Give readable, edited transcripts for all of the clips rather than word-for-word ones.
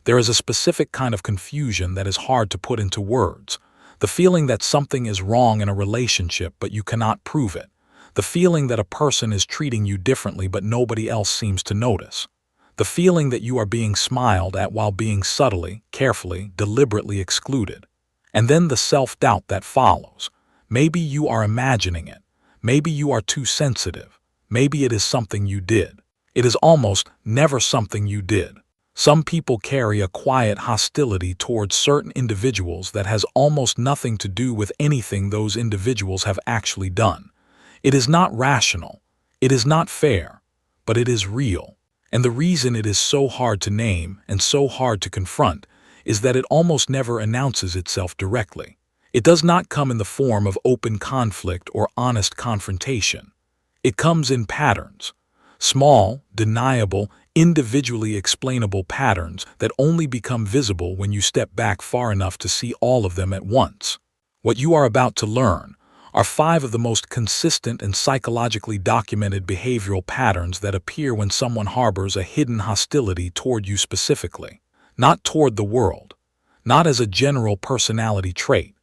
There is a specific kind of confusion that is hard to put into words. The feeling that something is wrong in a relationship but you cannot prove it. The feeling that a person is treating you differently but nobody else seems to notice. The feeling that you are being smiled at while being subtly, carefully, deliberately excluded. And then the self-doubt that follows. Maybe you are imagining it. Maybe you are too sensitive. Maybe it is something you did. It is almost never something you did. Some people carry a quiet hostility towards certain individuals that has almost nothing to do with anything those individuals have actually done. It is not rational. It is not fair. But it is real. And the reason it is so hard to name and so hard to confront is that it almost never announces itself directly. It does not come in the form of open conflict or honest confrontation. It comes in patterns. Small, deniable, individually explainable patterns that only become visible when you step back far enough to see all of them at once. What you are about to learn are 5 of the most consistent and psychologically documented behavioral patterns that appear when someone harbors a hidden hostility toward you specifically, not toward the world, not as a general personality trait,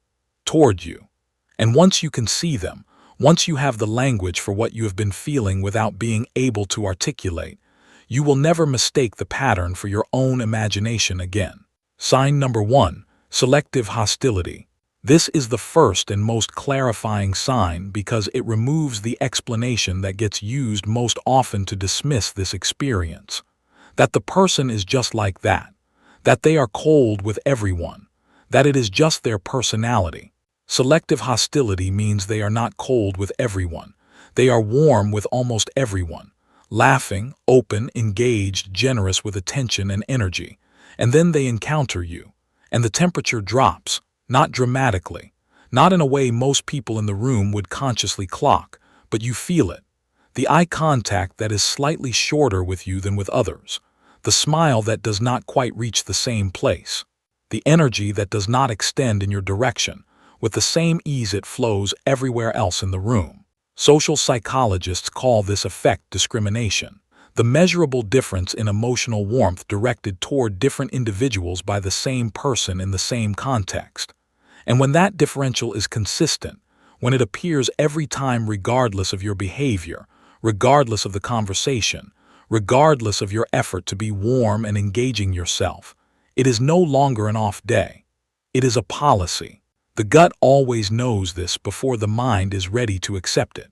toward you. And once you can see them, once you have the language for what you have been feeling without being able to articulate, you will never mistake the pattern for your own imagination again. Sign number 1, selective hostility. This is the first and most clarifying sign because it removes the explanation that gets used most often to dismiss this experience. That the person is just like that. That they are cold with everyone. That it is just their personality. Selective hostility means they are not cold with everyone. They are warm with almost everyone. Laughing, open, engaged, generous with attention and energy. And then they encounter you. And the temperature drops. Not dramatically, not in a way most people in the room would consciously clock, but you feel it. The eye contact that is slightly shorter with you than with others. The smile that does not quite reach the same place. The energy that does not extend in your direction, with the same ease it flows everywhere else in the room. Social psychologists call this effect discrimination. The measurable difference in emotional warmth directed toward different individuals by the same person in the same context. And when that differential is consistent, when it appears every time regardless of your behavior, regardless of the conversation, regardless of your effort to be warm and engaging yourself, it is no longer an off day. It is a policy. The gut always knows this before the mind is ready to accept it.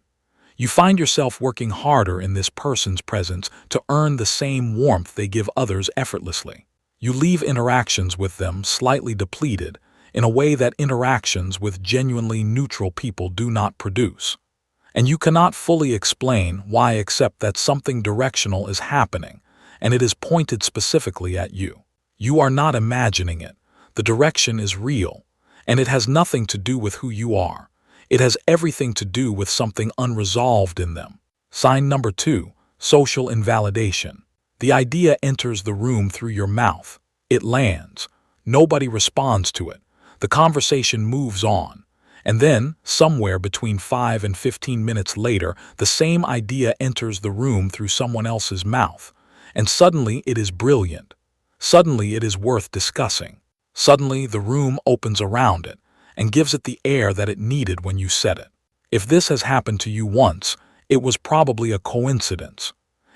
You find yourself working harder in this person's presence to earn the same warmth they give others effortlessly. You leave interactions with them slightly depleted in a way that interactions with genuinely neutral people do not produce. And you cannot fully explain why except that something directional is happening, and it is pointed specifically at you. You are not imagining it. The direction is real, and it has nothing to do with who you are. It has everything to do with something unresolved in them. Sign number 2, social invalidation. The idea enters the room through your mouth. It lands. Nobody responds to it. The conversation moves on. And then, somewhere between 5 and 15 minutes later, the same idea enters the room through someone else's mouth. And suddenly it is brilliant. Suddenly it is worth discussing. Suddenly the room opens around it and gives it the air that it needed when you said it. If this has happened to you once, it was probably a coincidence.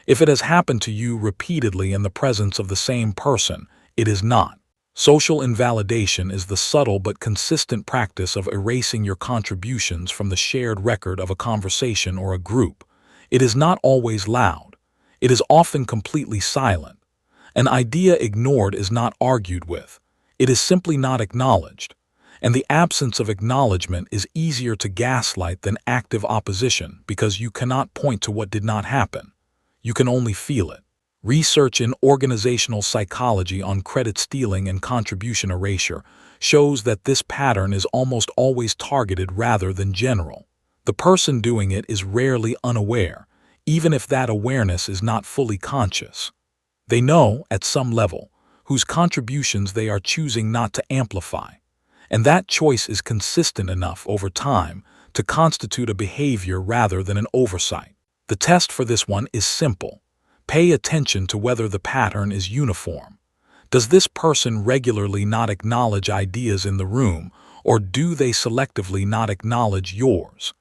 If it has happened to you repeatedly in the presence of the same person, it is not. Social invalidation is the subtle but consistent practice of erasing your contributions from the shared record of a conversation or a group. It is not always loud. It is often completely silent. An idea ignored is not argued with. It is simply not acknowledged. And the absence of acknowledgement is easier to gaslight than active opposition because you cannot point to what did not happen. You can only feel it. Research in organizational psychology on credit stealing and contribution erasure shows that this pattern is almost always targeted rather than general. The person doing it is rarely unaware, even if that awareness is not fully conscious. They know, at some level, whose contributions they are choosing not to amplify. And that choice is consistent enough over time to constitute a behavior rather than an oversight. The test for this one is simple. Pay attention to whether the pattern is uniform. Does this person regularly not acknowledge ideas in the room, or do they selectively not acknowledge yours?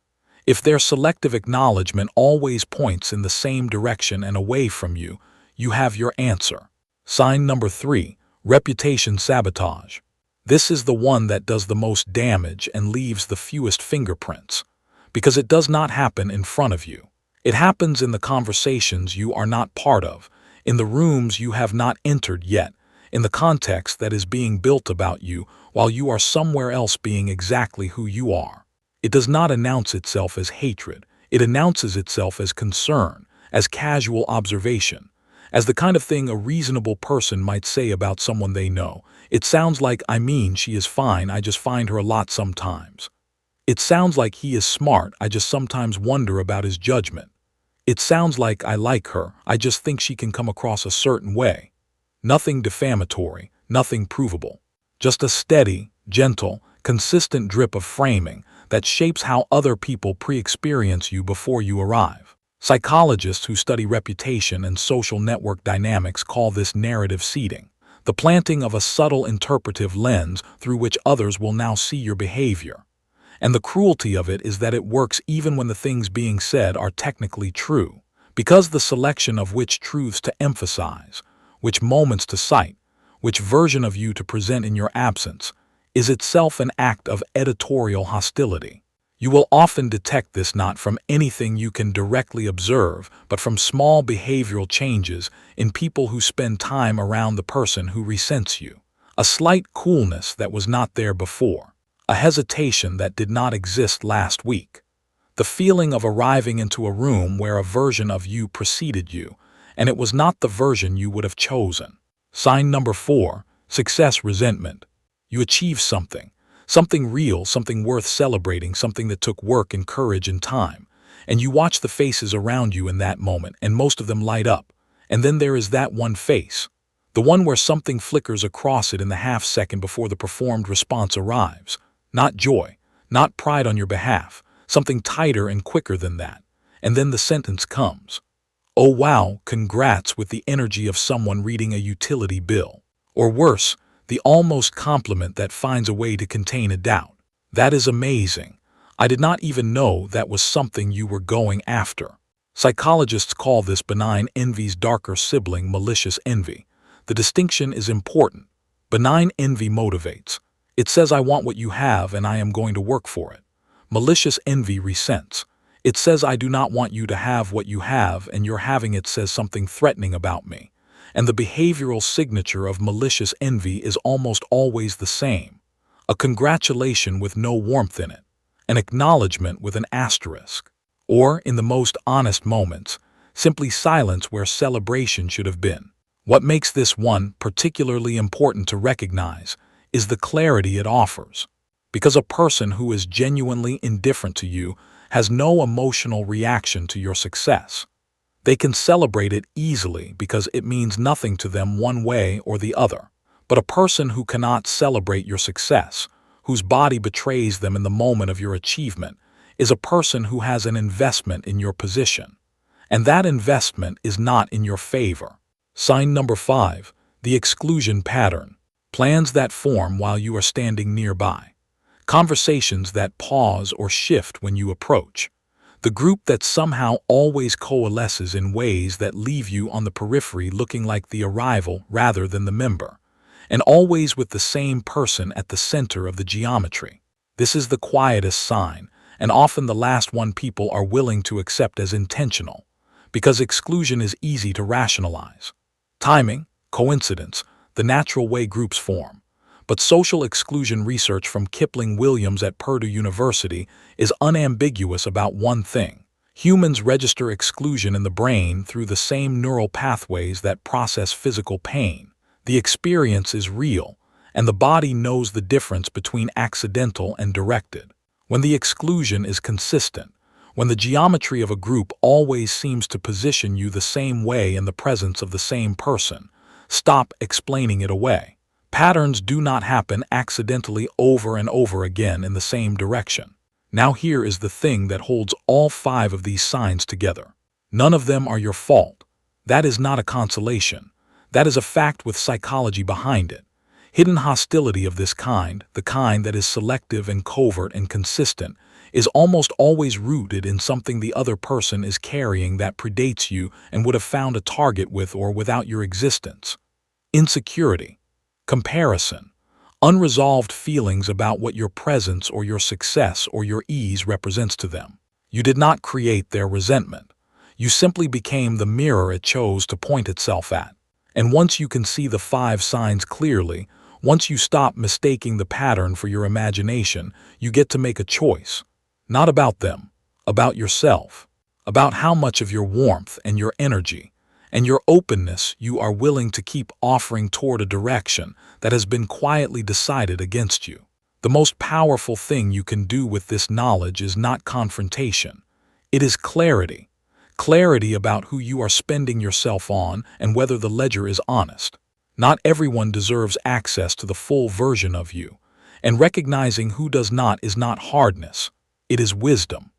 If their selective acknowledgement always points in the same direction and away from you, you have your answer. Sign number 3, reputation sabotage. This is the one that does the most damage and leaves the fewest fingerprints, because it does not happen in front of you. It happens in the conversations you are not part of, in the rooms you have not entered yet, in the context that is being built about you while you are somewhere else being exactly who you are. It does not announce itself as hatred. It announces itself as concern, as casual observation, as the kind of thing a reasonable person might say about someone they know. It sounds like, "I mean, she is fine, I just find her a lot sometimes." It sounds like, "He is smart, I just sometimes wonder about his judgment." It sounds like, "I like her, I just think she can come across a certain way." Nothing defamatory, nothing provable. Just a steady, gentle, consistent drip of framing that shapes how other people pre-experience you before you arrive. Psychologists who study reputation and social network dynamics call this narrative seeding, the planting of a subtle interpretive lens through which others will now see your behavior. And the cruelty of it is that it works even when the things being said are technically true, because the selection of which truths to emphasize, which moments to cite, which version of you to present in your absence, is itself an act of editorial hostility. You will often detect this not from anything you can directly observe, but from small behavioral changes in people who spend time around the person who resents you. A slight coolness that was not there before. A hesitation that did not exist last week. The feeling of arriving into a room where a version of you preceded you, and it was not the version you would have chosen. Sign number 4, success resentment. You achieve something. Something real, something worth celebrating, something that took work and courage and time. And you watch the faces around you in that moment, and most of them light up. And then there is that one face. The one where something flickers across it in the half second before the performed response arrives. Not joy, not pride on your behalf, something tighter and quicker than that. And then the sentence comes. "Oh wow, congrats," with the energy of someone reading a utility bill. Or worse, the almost compliment that finds a way to contain a doubt. "That is amazing. I did not even know that was something you were going after." Psychologists call this benign envy's darker sibling, malicious envy. The distinction is important. Benign envy motivates. It says, "I want what you have and I am going to work for it." Malicious envy resents. It says, "I do not want you to have what you have, and your having it says something threatening about me." And the behavioral signature of malicious envy is almost always the same. A congratulation with no warmth in it. An acknowledgement with an asterisk. Or, in the most honest moments, simply silence where celebration should have been. What makes this one particularly important to recognize is the clarity it offers. Because a person who is genuinely indifferent to you has no emotional reaction to your success. They can celebrate it easily because it means nothing to them one way or the other. But a person who cannot celebrate your success, whose body betrays them in the moment of your achievement, is a person who has an investment in your position. And that investment is not in your favor. Sign number 5, the exclusion pattern. Plans that form while you are standing nearby. Conversations that pause or shift when you approach. The group that somehow always coalesces in ways that leave you on the periphery looking like the arrival rather than the member, and always with the same person at the center of the geometry. This is the quietest sign, and often the last one people are willing to accept as intentional, because exclusion is easy to rationalize. Timing, coincidence, the natural way groups form. But social exclusion research from Kipling Williams at Purdue University is unambiguous about one thing. Humans register exclusion in the brain through the same neural pathways that process physical pain. The experience is real, and the body knows the difference between accidental and directed. When the exclusion is consistent, when the geometry of a group always seems to position you the same way in the presence of the same person, stop explaining it away. Patterns do not happen accidentally over and over again in the same direction. Now here is the thing that holds all 5 of these signs together. None of them are your fault. That is not a consolation. That is a fact with psychology behind it. Hidden hostility of this kind, the kind that is selective and covert and consistent, is almost always rooted in something the other person is carrying that predates you and would have found a target with or without your existence. Insecurity, comparison, unresolved feelings about what your presence or your success or your ease represents to them. You did not create their resentment. You simply became the mirror it chose to point itself at. And once you can see the 5 signs clearly, once you stop mistaking the pattern for your imagination, you get to make a choice. Not about them, about yourself, about how much of your warmth and your energy and your openness you are willing to keep offering toward a direction that has been quietly decided against you. The most powerful thing you can do with this knowledge is not confrontation. It is clarity. Clarity about who you are spending yourself on and whether the ledger is honest. Not everyone deserves access to the full version of you, and recognizing who does not is not hardness. It is wisdom.